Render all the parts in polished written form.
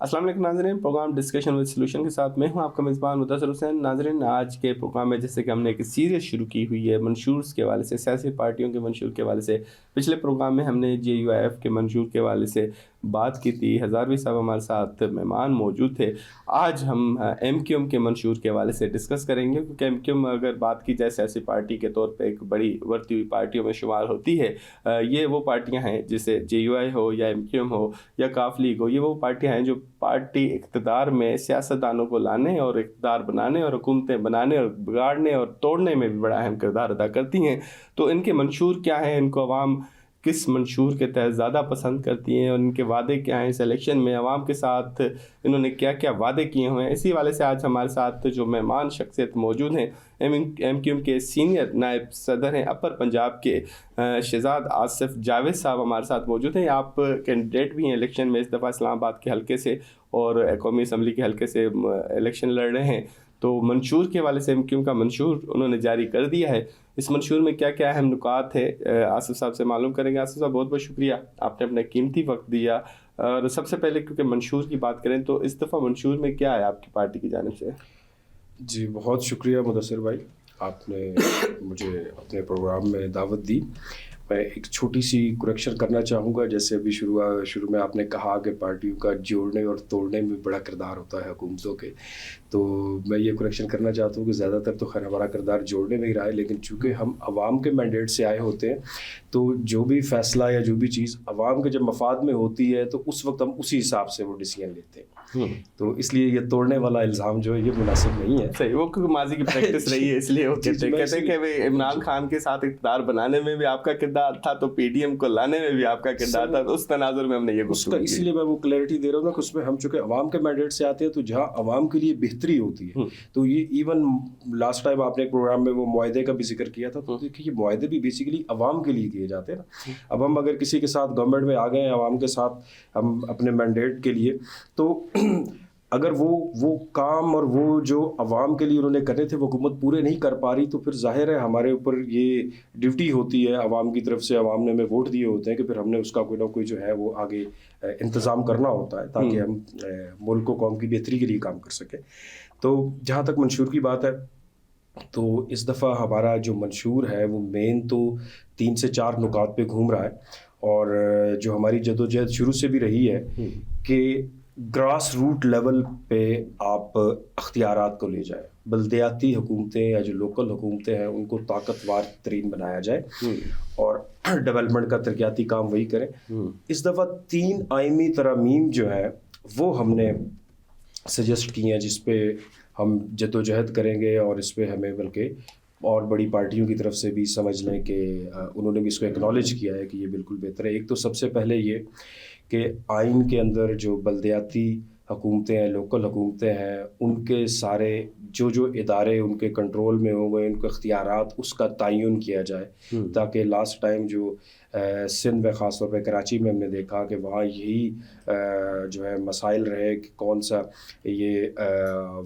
السلام علیکم ناظرین، پروگرام ڈسکشن ود سلوشن کے ساتھ میں ہوں آپ کا میزبان مدثر حسین۔ ناظرین، آج کے پروگرام میں جیسے کہ ہم نے ایک سیریز شروع کی ہوئی ہے منشورز کے حوالے سے، سیاسی پارٹیوں کے منشور کے حوالے سے۔ پچھلے پروگرام میں ہم نے JUIF کے منشور کے حوالے سے بات کی تھی، ہزاروی صاحب ہمارے ساتھ مہمان موجود تھے۔ آج ہم MQM کے منشور کے حوالے سے ڈسکس کریں گے، کیونکہ MQM اگر بات کی جائے سیاسی پارٹی کے طور پہ ایک بڑی ابھرتی ہوئی پارٹیوں میں شمار ہوتی ہے۔ یہ وہ پارٹیاں ہیں جیسے JUI ہو یا MQM ہو یا کاف لیگ ہو، یہ وہ پارٹیاں ہیں جو پارٹی اقتدار میں سیاستدانوں کو لانے اور اقتدار بنانے اور حکومتیں بنانے اور بگاڑنے اور توڑنے میں بھی بڑا اہم کردار ادا کرتی ہیں۔ تو ان کے منشور کیا ہیں، ان کو عوام کس منشور کے تحت زیادہ پسند کرتی ہیں، اور ان کے وعدے کیا ہیں، اس الیکشن میں عوام کے ساتھ انہوں نے کیا کیا وعدے کیے ہوئے ہیں، اسی حوالے سے آج ہمارے ساتھ جو مہمان شخصیت موجود ہیں MQM کے سینئر نائب صدر ہیں اپر پنجاب کے شہزاد آصف جاوید صاحب ہمارے ساتھ موجود ہیں۔ آپ کینڈیڈیٹ بھی ہیں الیکشن میں، اس دفعہ اسلام آباد کے حلقے سے اور قومی اسمبلی کے حلقے سے الیکشن لڑ رہے ہیں۔ تو منشور کے حوالے سے MQM کا منشور انہوں نے جاری کر دیا ہے، اس منشور میں کیا کیا اہم نکات ہے آصف صاحب سے معلوم کریں گے۔ آصف صاحب، بہت بہت شکریہ، آپ نے اپنا قیمتی وقت دیا۔ اور سب سے پہلے کیونکہ منشور کی بات کریں تو اس دفعہ منشور میں کیا ہے آپ کی پارٹی کی جانب سے؟ جی بہت شکریہ مدثر بھائی، آپ نے مجھے اپنے پروگرام میں دعوت دی۔ میں ایک چھوٹی سی کریکشن کرنا چاہوں گا، جیسے ابھی شروع میں آپ نے کہا کہ پارٹیوں کا جوڑنے اور توڑنے میں بڑا کردار ہوتا ہے حکومتوں کے، تو میں یہ کریکشن کرنا چاہتا ہوں کہ زیادہ تر تو خیر ہمارا کردار جوڑنے میں ہی رہا ہے، لیکن چونکہ ہم عوام کے مینڈیٹ سے آئے ہوتے ہیں تو جو بھی فیصلہ یا جو بھی چیز عوام کے جب مفاد میں ہوتی ہے تو اس وقت ہم اسی حساب سے وہ ڈیسیجن لیتے ہیں، تو اس لیے یہ توڑنے والا الزام جو ہے یہ مناسب نہیں ہے۔ صحیح، وہ کیونکہ ماضی کی پریکٹس رہی ہے، اس لیے وہ کہتے ہیں کہ عمران خان کے ساتھ اقتدار بنانے میں بھی آپ کا کردار تھا تو PDM کو لانے میں بھی آپ کا کردار تھا، تو اس تناظر میں ہم نے یہ گفتگو کی۔ اسی لیے میں وہ کلیئرٹی دے رہا ہوں کہ اس میں ہم چونکہ عوام کے مینڈیٹ سے آتے ہیں تو جہاں عوام کے لیے بہتری ہوتی ہے، تو یہ ایون لاسٹ ٹائم آپ نے ایک پروگرام میں وہ معاہدے کا بھی ذکر کیا تھا، تو دیکھیے یہ معاہدے بھی بیسیکلی عوام کے لیے کیے جاتے ہیں نا۔ اب ہم اگر کسی کے ساتھ گورنمنٹ میں آ گئے ہیں عوام کے ساتھ ہم اپنے مینڈیٹ کے لیے، تو اگر وہ کام اور وہ جو عوام کے لیے انہوں نے کرنے تھے وہ حکومت پورے نہیں کر پا رہی، تو پھر ظاہر ہے ہمارے اوپر یہ ڈیوٹی ہوتی ہے عوام کی طرف سے، عوام نے ہمیں ووٹ دیے ہوتے ہیں کہ پھر ہم نے اس کا کوئی نہ کوئی جو ہے وہ آگے انتظام کرنا ہوتا ہے تاکہ ہم ملک و قوم کی بہتری کے لیے کام کر سکیں۔ تو جہاں تک منشور کی بات ہے تو اس دفعہ ہمارا جو منشور ہے وہ مین تو 3 سے 4 نکات پہ گھوم رہا ہے، اور جو ہماری جدوجہد شروع سے بھی رہی ہے کہ گراس روٹ لیول پہ آپ اختیارات کو لے جائیں، بلدیاتی حکومتیں یا جو لوکل حکومتیں ہیں ان کو طاقتور ترین بنایا جائے اور ڈیولپمنٹ کا ترقیاتی کام وہی کریں۔ اس دفعہ 3 آئینی ترامیم جو ہے وہ ہم نے سجیسٹ کی ہیں جس پہ ہم جدوجہد کریں گے، اور اس پہ ہمیں بلکہ اور بڑی پارٹیوں کی طرف سے بھی سمجھ لیں کہ انہوں نے بھی اس کو ایکنالج کیا ہے کہ یہ بالکل بہتر ہے۔ ایک تو سب سے پہلے یہ کہ آئین کے اندر جو بلدیاتی حکومتیں ہیں، لوکل حکومتیں ہیں، ان کے سارے جو ادارے ان کے کنٹرول میں ہوں گے، ان کے اختیارات اس کا تعین کیا جائے، تاکہ لاسٹ ٹائم جو سندھ میں خاص طور پہ کراچی میں ہم نے دیکھا کہ وہاں یہی جو ہے مسائل رہے کہ کون سا یہ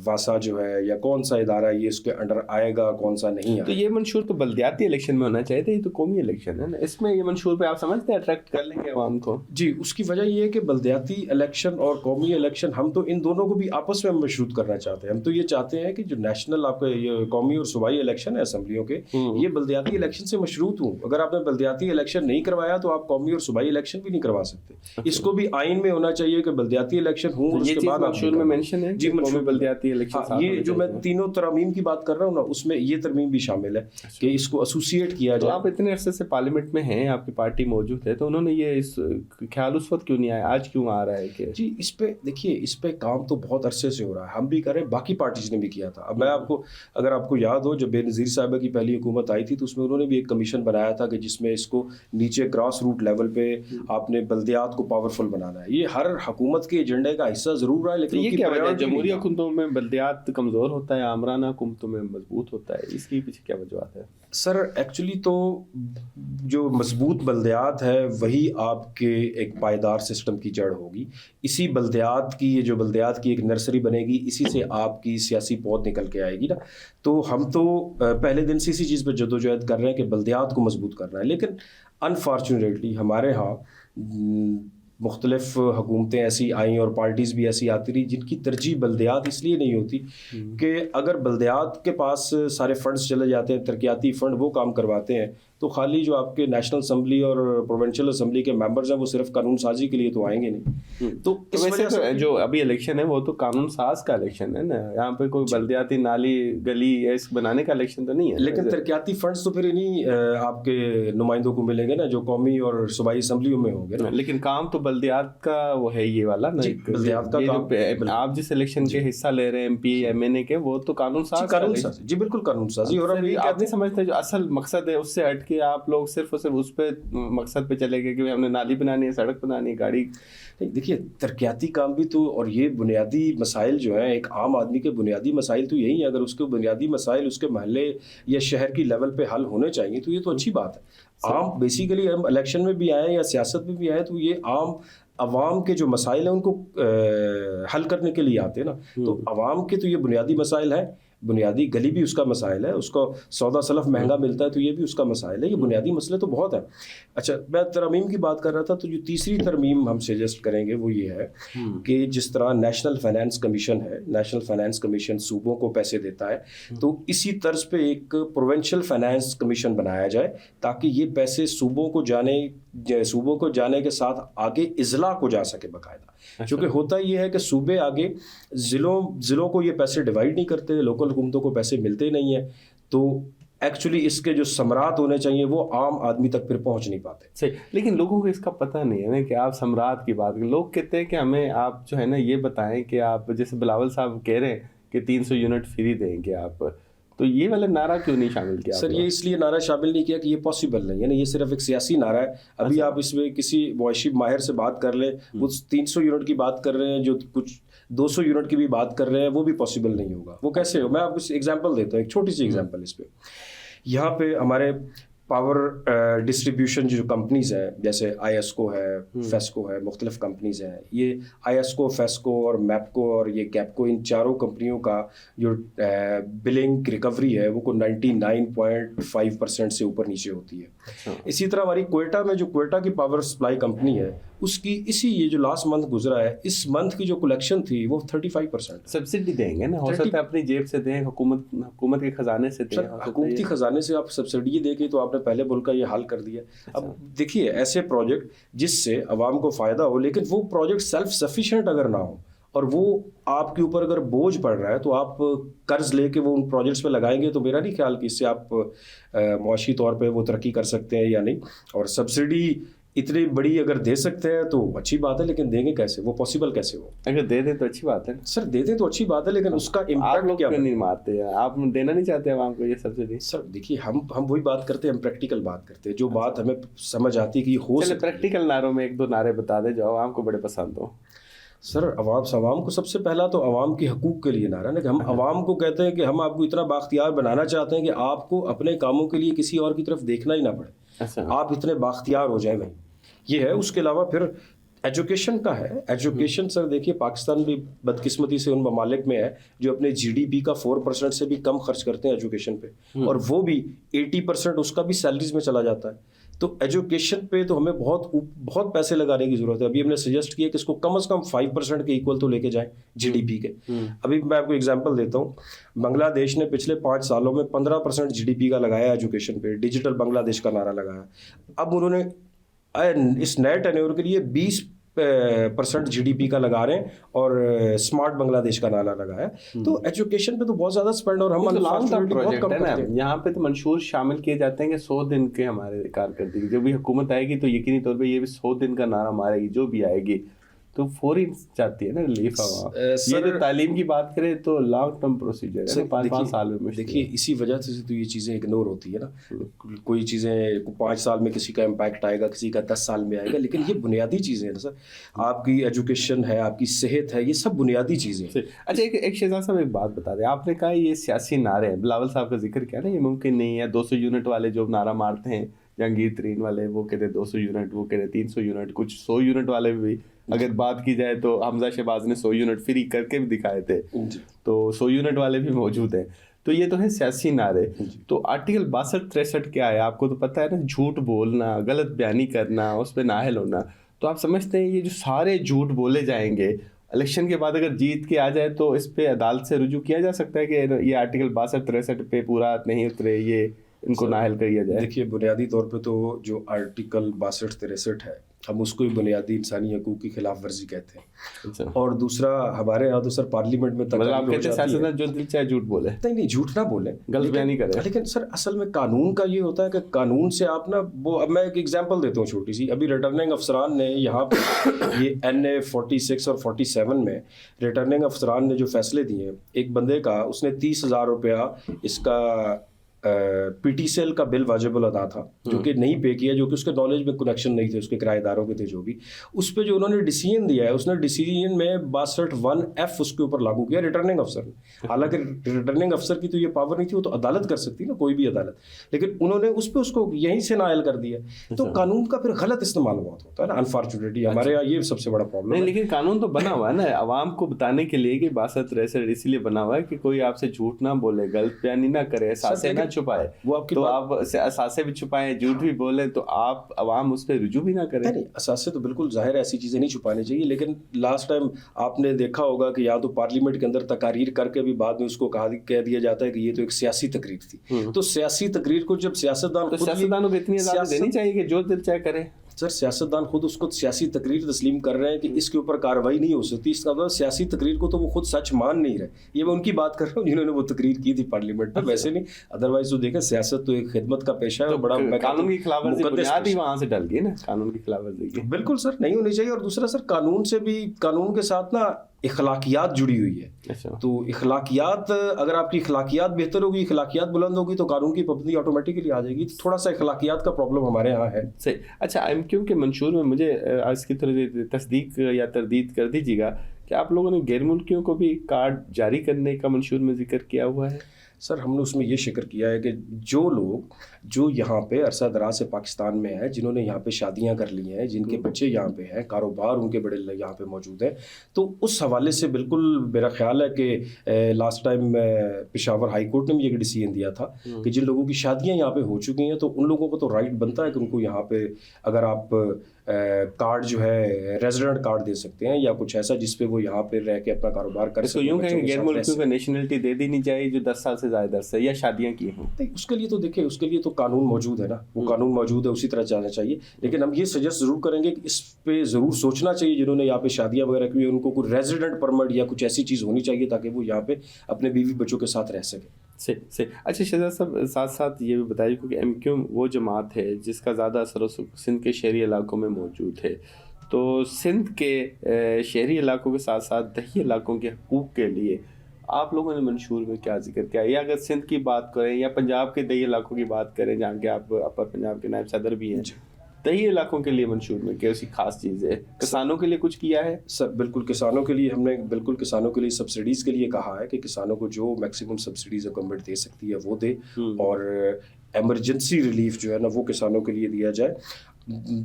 واسا جو ہے یا کون سا ادارہ یہ اس کے انڈر آئے گا، کون سا نہیں آئے۔ تو یہ منشور تو بلدیاتی الیکشن میں ہونا چاہیے تھا، یہ تو قومی الیکشن ہے نا، اس میں یہ منشور پہ آپ سمجھتے ہیں اٹریکٹ کر لیں گے عوام کو؟ جی، اس کی وجہ یہ ہے کہ بلدیاتی الیکشن اور قومی الیکشن ہم تو ان دونوں کو بھی آپس میں مشروط کرنا چاہتے ہیں۔ ہم تو یہ چاہتے ہیں کہ جو نیشنل آپ کا یہ قومی اور صوبائی الیکشن ہے اسمبلیوں کے، یہ بلدیاتی الیکشن سے مشروط ہوں۔ اگر آپ نے بلدیاتی الیکشن نہیں کروایا تو آپ قومی اور صوبائی الیکشن بھی نہیں کروا سکتے۔ اس کو بھی آئین میں ہونا چاہیے کہ بلدیاتی الیکشن ہوں، اس کے بعد منشور میں مینشن ہے جی قومی بلدیاتی الیکشن۔ یہ جو میں تینوں ترامیم کی بات کر رہا ہوں نا، اس میں یہ ترمیم بھی شامل ہے کہ اس کو ایسوسیٹ کیا جائے۔ آپ اتنے عرصے سے پارلیمنٹ میں ہیں، آپ کی پارٹی موجود ہے، تو انہوں نے یہ خیال اس وقت کیوں نہیں آیا، آج کیوں آ رہا ہے کہ جی اس پہ دیکھیے، اس پہ کام تو بہت عرصے سے ہو رہا ہے، ہم بھی کر رہے ہیں، باقی پارٹیز نے بھی کیا تھا۔ اب میں اگر آپ کو یاد ہو جب بے نظیر صاحبہ کی پہلی حکومت آئی تھی تو اس میں انہوں نے بھی ایک کمیشن بنایا تھا کہ جس میں اس کو نیچے گراس روٹ لیول پہ آپ نے بلدیات کو پاورفل بنانا ہے۔ یہ ہر حکومت کے ایجنڈے کا حصہ ضرور رہا ہے، لیکن یہ کیا وجہ ہے؟ جمہوری حکومتوں میں بلدیات کمزور ہوتا ہے، آمرانہ حکومتوں میں مضبوط ہوتا ہے، اس کی پیچھے کیا وجوہات ہے؟ سر ایکچولی تو جو مضبوط بلدیات ہے وہی آپ کے ایک پائیدار سسٹم کی جڑ ہوگی۔ اسی بلدیات کی، جو بلدیات کی ایک نرسری بنے گی، اسی سے آپ کی سیاسی پود نکل کے آئے گی نا۔ تو ہم تو پہلے دن سے اسی چیز پہ جدوجہد کر رہے ہیں کہ بلدیات کو مضبوط کرنا ہے، لیکن انفارچونیٹلی ہمارے ہاں مختلف حکومتیں ایسی آئیں اور پارٹیز بھی ایسی آتی رہی جن کی ترجیح بلدیات اس لیے نہیں ہوتی کہ اگر بلدیات کے پاس سارے فنڈز چلے جاتے ہیں، ترقیاتی فنڈ وہ کام کرواتے ہیں، تو خالی جو آپ کے نیشنل اسمبلی اور پروونشل اسمبلی کے ممبرز ہیں وہ صرف قانون سازی کے لیے تو آئیں گے نہیں. تو اس وجہ سے جو ابھی الیکشن ہے وہ تو قانون ساز کا الیکشن ہے نا، یہاں پہ کوئی بلدیاتی نالی گلی ایسے بنانے کا الیکشن تو نہیں ہے. لیکن ترقیاتی فنڈز تو پھر انہیں آپ کے نمائندوں کو ملیں گے نا جو قومی اور صوبائی اسمبلیوں میں ہوں گے نا. لیکن کام تو بلدیات کا وہ ہے یہ والا نا، بلدیات کا کام آپ جس الیکشن کے حصہ لے رہے ہیں ایم پی ایم این اے کے، وہ تو قانون ساز. جی بالکل قانون سازی. اور آپ نہیں سمجھتے جو اصل مقصد ہے اس سے ہٹ کے آپ لوگ صرف اور صرف اس پہ مقصد پہ چلے گئے کہ ہم نے نالی بنانی ہے، سڑک بنانی ہے، گاڑی. دیکھیے ترقیاتی کام بھی تو، اور یہ بنیادی مسائل جو ہیں ایک عام آدمی کے بنیادی مسائل تو یہی ہیں. اگر اس کے بنیادی مسائل اس کے محلے یا شہر کی لیول پہ حل ہونے چاہیے تو یہ تو اچھی بات ہے. عام بیسیکلی ہم الیکشن میں بھی آئے یا سیاست میں بھی آئے تو یہ عام عوام کے جو مسائل ہیں ان کو حل کرنے کے لیے آتے ہیں نا. تو عوام کے تو یہ بنیادی مسائل ہیں. بنیادی گلی بھی اس کا مسائل ہے، اس کو سودا سلف مہنگا ملتا ہے تو یہ بھی اس کا مسائل ہے. یہ بنیادی مسئلے تو بہت ہیں. اچھا میں ترمیم کی بات کر رہا تھا، تو جو تیسری ترمیم ہم سجیسٹ کریں گے وہ یہ ہے کہ جس طرح نیشنل فائنانس کمیشن ہے، نیشنل فائنانس کمیشن صوبوں کو پیسے دیتا ہے، تو اسی طرز پہ ایک پروونشل فائنانس کمیشن بنایا جائے تاکہ یہ پیسے صوبوں کو جانے کے ساتھ آگے اضلاع کو جا سکے باقاعدہ. کیونکہ ہوتا یہ ہے کہ صوبے آگے ضلعوں کو یہ پیسے ڈیوائیڈ نہیں کرتے، لوکل حکومتوں کو پیسے ملتے نہیں ہیں، تو ایکچولی اس کے جو ثمرات ہونے چاہیے وہ عام آدمی تک پھر پہنچ نہیں پاتے. صحیح. لیکن لوگوں کو اس کا پتہ نہیں ہے نا کہ آپ ثمرات کی بات کریں. لوگ کہتے ہیں کہ ہمیں آپ جو ہے نا یہ بتائیں کہ آپ جیسے بلاول صاحب کہہ رہے ہیں کہ 300 یونٹ فری دیں گے آپ، تو یہ والا نارا کیوں نہیں شامل کیا؟ سر یہ اس لیے نعرہ شامل نہیں کیا کہ یہ پاسبل نہیں، یعنی یہ صرف ایک سیاسی نعرہ ہے. ابھی آپ اس میں کسی معاشی ماہر سے بات کر لیں، وہ 300 یونٹ کی بات کر رہے ہیں، جو کچھ 200 یونٹ کی بھی بات کر رہے ہیں، وہ بھی پاسبل نہیں ہوگا. وہ کیسے ہو؟ میں آپ کو ایگزامپل دیتا ہوں، ایک چھوٹی سی ایگزامپل اس پہ. یہاں پہ ہمارے پاور ڈسٹریبیوشن جو کمپنیز ہیں، جیسے آئی ایس کو ہے، فیسکو ہے، مختلف کمپنیز ہیں. یہ آئی ایس کو، فیسکو اور میپکو اور یہ گیپکو، ان چاروں کمپنیوں کا جو بلنگ ریکوری ہے وہ کو 99.5% سے اوپر نیچے ہوتی ہے. اسی طرح ہماری کوئٹہ میں جو کوئٹہ کی پاور سپلائی کمپنی ہے، اس کی یہ جو لاسٹ منتھ گزرا ہے، اس منتھ کی جو کلیکشن تھی وہ 35%. سبسڈی دیں گے نا، ہو سکتا ہے اپنی جیب سے دیں، حکومت کے خزانے سے دیں. حکومتی خزانے سے آپ سبسڈی دے کے تو آپ نے پہلے ملک کا یہ حل کر دیا. اب دیکھیے ایسے پروجیکٹ جس سے عوام کو فائدہ ہو، لیکن وہ پروجیکٹ سیلف سفیشینٹ اگر نہ ہو اور وہ آپ کے اوپر اگر بوجھ پڑ رہا ہے تو آپ قرض لے کے وہ ان پروجیکٹس پہ لگائیں گے تو میرا نہیں خیال کہ اس سے آپ معاشی طور پہ وہ ترقی کر سکتے ہیں یا نہیں. اور سبسڈی اتنی بڑی اگر دے سکتے ہیں تو اچھی بات ہے، لیکن دیں گے کیسے؟ وہ پاسبل کیسے ہو؟ اگر دے دیں تو اچھی بات ہے. سر دے دیں تو اچھی بات ہے، لیکن اس کا امپیکٹ کیا؟ نہیں مارتے آپ دینا نہیں چاہتے عوام کو یہ سبسڈی؟ سر دیکھیے ہم وہی بات کرتے ہیں، ہم پریکٹیکل بات کرتے ہیں، جو بات ہمیں سمجھ آتی ہے کہ یہ ہو سکتا ہے. پریکٹیکل نعروں میں ایک دو نعرے بتا دیں جو عوام کو بڑے پسند ہو. سر عوام کو سب سے پہلا تو عوام کے حقوق کے لیے نعرہ ہے کہ ہم عوام کو کہتے ہیں کہ ہم آپ کو اتنا بااختیار بنانا چاہتے ہیں کہ آپ کو اپنے کاموں کے لیے کسی اور کی طرف دیکھنا ہی نہ پڑے، آپ اتنے بااختیار ہو جائیں. بھائی یہ ہے. اس کے علاوہ پھر ایجوکیشن کا ہے. ایجوکیشن سر دیکھیے پاکستان بھی بدقسمتی سے ان ممالک میں ہے جو اپنے جی ڈی پی کا 4% سے بھی کم خرچ کرتے ہیں ایجوکیشن پہ، اور وہ بھی 80% اس کا بھی سیلریز میں چلا جاتا ہے. تو ایجوکیشن پہ تو ہمیں بہت پیسے لگانے کی ضرورت ہے. ابھی ہم نے سجیسٹ کیا کہ اس کو کم از کم 5% کے ایکول تو لے کے جائیں جی ڈی پی کے. ابھی میں آپ کو ایگزامپل دیتا ہوں، بنگلہ دیش نے پچھلے 5 سالوں میں 15% جی ڈی پی کا لگایا ایجوکیشن پہ، ڈیجیٹل بنگلہ دیش کا نعرہ لگایا. اب انہوں نے اس نئے ٹینیور کے لیے 20% جی ڈی پی کا لگا رہے ہیں اور اسمارٹ بنگلہ دیش کا نعرہ لگایا. تو ایجوکیشن پہ تو بہت زیادہ اسپینڈ، اور ہم بہت کم کرتے ہیں. یہاں پہ تو منشور شامل کیے جاتے ہیں کہ 100 دن کے ہمارے کارکردگی، جو بھی حکومت آئے گی تو یقینی طور پہ یہ بھی 100 دن کا نعرہ مارے گی جو بھی آئے گی، تو فوری جاتی ہے نا ریلیف. یہ جو تعلیم کی بات کریں تو لانگ ٹرم پروسیجر ہے، 5 سال میں. دیکھیے اسی وجہ سے تو یہ چیزیں اگنور ہوتی ہے نا. کوئی چیزیں 5 سال میں کسی کا امپیکٹ آئے گا، کسی کا 10 سال میں آئے گا، لیکن یہ بنیادی چیزیں ہیں نا سر. آپ کی ایجوکیشن ہے، آپ کی صحت ہے، یہ سب بنیادی چیزیں ہیں. اچھا ایک شہزاد صاحب ایک بات بتا دیں، آپ نے کہا یہ سیاسی نعرے ہیں، بلاول صاحب کا ذکر کیا نا، یہ ممکن نہیں ہے. 200 یونٹ والے جو نعرہ مارتے ہیں، جہانگیر ترین والے وہ کہتے 200 یونٹ، وہ کہتے 300 یونٹ، کچھ 100 یونٹ والے بھی اگر بات کی جائے تو حمزہ شہباز نے 100 یونٹ فری کر کے بھی دکھائے تھے، تو 100 یونٹ والے بھی موجود ہیں. تو یہ تو ہے سیاسی نعرے. تو آرٹیکل 62-63 کیا ہے آپ کو تو پتہ ہے نا، جھوٹ بولنا، غلط بیانی کرنا، اس پہ نااہل ہونا. تو آپ سمجھتے ہیں یہ جو سارے جھوٹ بولے جائیں گے الیکشن کے بعد اگر جیت کے آ جائے تو اس پہ عدالت سے رجوع کیا جا سکتا ہے کہ یہ آرٹیکل 62-63 پہ پورا نہیں اترے, یہ ان کو نااہل کر دیا جائے؟ دیکھیے بنیادی طور پہ تو جو آرٹیکل 62-63 ہے ہم اس کو ہی بنیادی انسانی حقوق کی خلاف ورزی کہتے ہیں. اور دوسرا ہمارے یہاں تو سر پارلیمنٹ میں مطلب آپ کہتے ہیں سیاستدان جو دل چاہے جھوٹ بولے, نہیں جھوٹ نہ بولے, غلط بیانی کرے. لیکن سر اصل میں قانون کا یہ ہوتا ہے کہ قانون سے آپ نا وہ, اب میں ایک ایگزامپل دیتا ہوں چھوٹی سی. ابھی ریٹرننگ افسران نے یہاں پہ یہ NA 46 اور 47 میں ریٹرننگ افسران نے جو فیصلے دیے, ایک بندے کا اس نے 30,000 روپیہ اس کا پی ٹی سیل کا بل واجب الادا تھا جو کہ نہیں پے کیا, جو کہ اس کے نالج میں کنیکشن نہیں تھے, اس کے کرایہ داروں کے تھے جو بھی. اس پہ جو انہوں نے ڈیسیژن دیا ہے, اس نے ڈیسیژن میں 62(1)(f) اس کے اوپر لاگو کیا ریٹرننگ افسر نے. حالانکہ ریٹرننگ افسر کی تو یہ پاور نہیں تھی, وہ تو عدالت کر سکتی نا, کوئی بھی عدالت, لیکن انہوں نے اس پہ اس کو یہیں سے نائل کر دیا. تو قانون کا پھر غلط استعمال بہت ہوتا ہے نا, انفارچونیٹلی ہمارے یہاں یہ سب سے بڑا پرابلم ہے. لیکن قانون تو بنا ہوا ہے نا عوام کو بتانے کے لیے کہ 62-63 اس لیے بنا ہوا ہے کہ کوئی آپ سے جھوٹ نہ بولے, غلط بیانی نہ کرے, احساسے نہ چھپائے. وہ آپ تو آپ اثاثے بھی چھپائیں, جھوٹ بھی بولیں, تو آپ عوام اس پہ رجوع بھی نہ کریں. نہیں, اثاثے تو بالکل ظاہر ایسی چیزیں نہیں چھپانی چاہیے. لیکن لاسٹ ٹائم آپ نے دیکھا ہوگا کہ یا تو پارلیمنٹ کے اندر تقاریر کر کے بھی بعد میں اس کو کہہ دیا جاتا ہے کہ یہ تو ایک سیاسی تقریر تھی. تو سیاسی تقریر کو جب سیاستدانوں کو اتنی اجازت دینی چاہیے کہ جو دل چاہے کرے. سر سیاستدان خود اس کو سیاسی تقریر تسلیم کر رہے ہیں کہ اس کے اوپر کارروائی نہیں ہو سکتی. اس کا مطلب سیاسی تقریر کو تو وہ خود سچ مان نہیں رہے. یہ میں ان کی بات کر رہا ہوں جنہوں نے وہ تقریر کی تھی پارلیمنٹ میں, ویسے نہیں. ادروائز تو دیکھیں سیاست تو ایک خدمت کا پیشہ ہے, بڑا قانون کی خلاف ورزی بنیاد ہی وہاں سے ڈل گئی نا, قانون کی خلاف ورزی. بالکل سر نہیں ہونی چاہیے. اور دوسرا سر قانون سے بھی, قانون کے ساتھ نا اخلاقیات جڑی ہوئی ہے. تو اخلاقیات, اگر آپ کی اخلاقیات بہتر ہوگی, اخلاقیات بلند ہوگی, تو قانون کی پابندی آٹومیٹکلی آ جائے گی. تھوڑا سا اخلاقیات کا پرابلم ہمارے یہاں ہے. صحیح. اچھا, ایم کے منشور میں مجھے اس کی تھوڑی تصدیق یا تردید کر دیجیے گا کہ آپ لوگوں نے غیر ملکیوں کو بھی کارڈ جاری کرنے کا منشور میں ذکر کیا ہوا ہے؟ سر ہم نے اس میں یہ ذکر کیا ہے کہ جو لوگ جو یہاں پہ عرصہ دراز سے پاکستان میں ہیں, جنہوں نے یہاں پہ شادیاں کر لی ہیں, جن کے بچے یہاں پہ ہیں, کاروبار ان کے بڑے یہاں پہ موجود ہیں, تو اس حوالے سے بالکل میرا خیال ہے کہ last time Peshawar high court نے بھی ایک ڈیسیژن دیا تھا کہ جن لوگوں کی شادیاں یہاں پہ ہو چکی ہیں تو ان لوگوں کو تو رائٹ بنتا ہے کہ ان کو یہاں پہ اگر آپ کارڈ جو ہے ریزیڈنٹ کارڈ دے سکتے ہیں یا کچھ ایسا جس پہ وہ یہاں پہ رہ کے اپنا کاروبار کر سکتے ہیں. یوں کہیں غیر ملکیوں کو نیشنلٹی دے دینی چاہیے جو 10 سال سے زائد عرصہ یا شادیاں کی ہوں. اس کے لیے تو دیکھیں, اس کے لیے تو قانون موجود ہے نا, وہ قانون موجود ہے, اسی طرح جانا چاہیے. لیکن ہم یہ سجیسٹ ضرور کریں گے کہ اس پہ ضرور سوچنا چاہیے جنہوں نے یہاں پہ شادیاں وغیرہ کی, ان کو کوئی ریزیڈنٹ پرمٹ یا کچھ ایسی چیز ہونی چاہیے تاکہ وہ یہاں پہ اپنے بیوی بچوں کے ساتھ رہ سکیں. صحیح. اچھا شہزاد صاحب, ساتھ ساتھ یہ بھی بتائیے کہ ایم کیو وہ جماعت ہے جس کا زیادہ اثر و سندھ کے شہری علاقوں میں موجود ہے, تو سندھ کے شہری علاقوں کے ساتھ ساتھ دیہی علاقوں کے حقوق کے لیے آپ لوگوں نے منشور میں کیا ذکر کیا؟ یا اگر سندھ کی بات کریں یا پنجاب کے دیہی علاقوں کی بات کریں جہاں کہ آپ اپر پنجاب کے نائب صدر بھی ہیں, دیہی علاقوں کے لیے منشور میں کیا اسی خاص چیز ہے؟ کسانوں کے لیے کچھ کیا ہے؟ سر بالکل کسانوں کے لیے ہم نے بالکل کسانوں کے لیے سبسڈیز کے لیے کہا ہے کہ کسانوں کو جو میکسیمم سبسڈیز گورنمنٹ دے سکتی ہے وہ دے, اور ایمرجنسی ریلیف جو ہے نا وہ کسانوں کے لیے دیا جائے.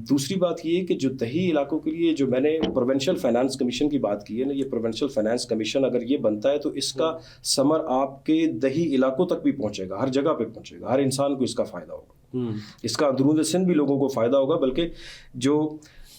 دوسری بات یہ کہ جو دیہی علاقوں کے لیے جو میں نے پروونشل فائنانس کمیشن کی بات کی ہے نا, یہ پروونشل فائنانس کمیشن اگر یہ بنتا ہے تو اس کا ثمر آپ کے دیہی علاقوں تک بھی پہنچے گا, ہر جگہ پہ پہنچے گا, ہر انسان کو اس کا فائدہ ہوگا. اس کا اندرون سندھ بھی لوگوں کو فائدہ ہوگا, بلکہ جو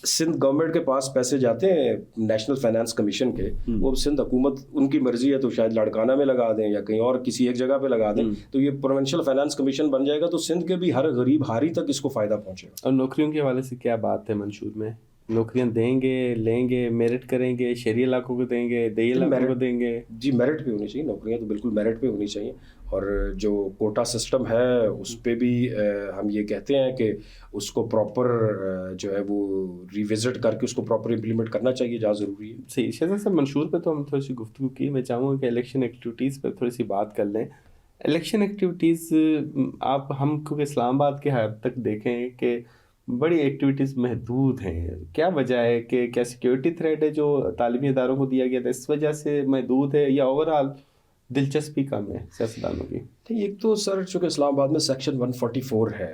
سندھ گورنمنٹ کے پاس پیسے جاتے ہیں نیشنل فائنانس کمیشن کے, وہ سندھ حکومت ان کی مرضی ہے تو شاید لاڑکانہ میں لگا دیں یا کہیں اور کسی ایک جگہ پہ لگا دیں, تو یہ پروونشل فائنانس کمیشن بن جائے گا تو سندھ کے بھی ہر غریب ہاری تک اس کو فائدہ پہنچے گا. اور نوکریوں کے حوالے سے کیا بات ہے منشور میں؟ نوکریاں دیں گے, لیں گے, میرٹ کریں گے, شہری علاقوں کو دیں گے, دیہی علاقوں کو دیں گے؟ جی میرٹ پہ ہونی چاہیے, نوکریاں تو بالکل میرٹ پہ ہونی چاہیے. اور جو کوٹا سسٹم ہے اس پہ بھی ہم یہ کہتے ہیں کہ اس کو پراپر جو ہے وہ ریوزٹ کر کے اس کو پراپر امپلیمنٹ کرنا چاہیے جہاں ضروری ہے. صحیح. شہزاد صاحب منشور پہ تو ہم تھوڑی سی گفتگو کی, میں چاہوں گا کہ الیکشن ایکٹیویٹیز پہ تھوڑی سی بات کر لیں. الیکشن ایکٹیویٹیز آپ ہم کیونکہ اسلام آباد کے حد تک دیکھیں کہ بڑی ایکٹیویٹیز محدود ہیں, کیا وجہ ہے؟ کہ کیا سیکیورٹی تھریٹ ہے جو تعلیمی اداروں کو دیا گیا تھا اس وجہ سے محدود ہے, یا اوور آل دلچسپی کم ہے سیاستدانوں کی؟ ایک تو سر چونکہ اسلام آباد میں سیکشن 144 ہے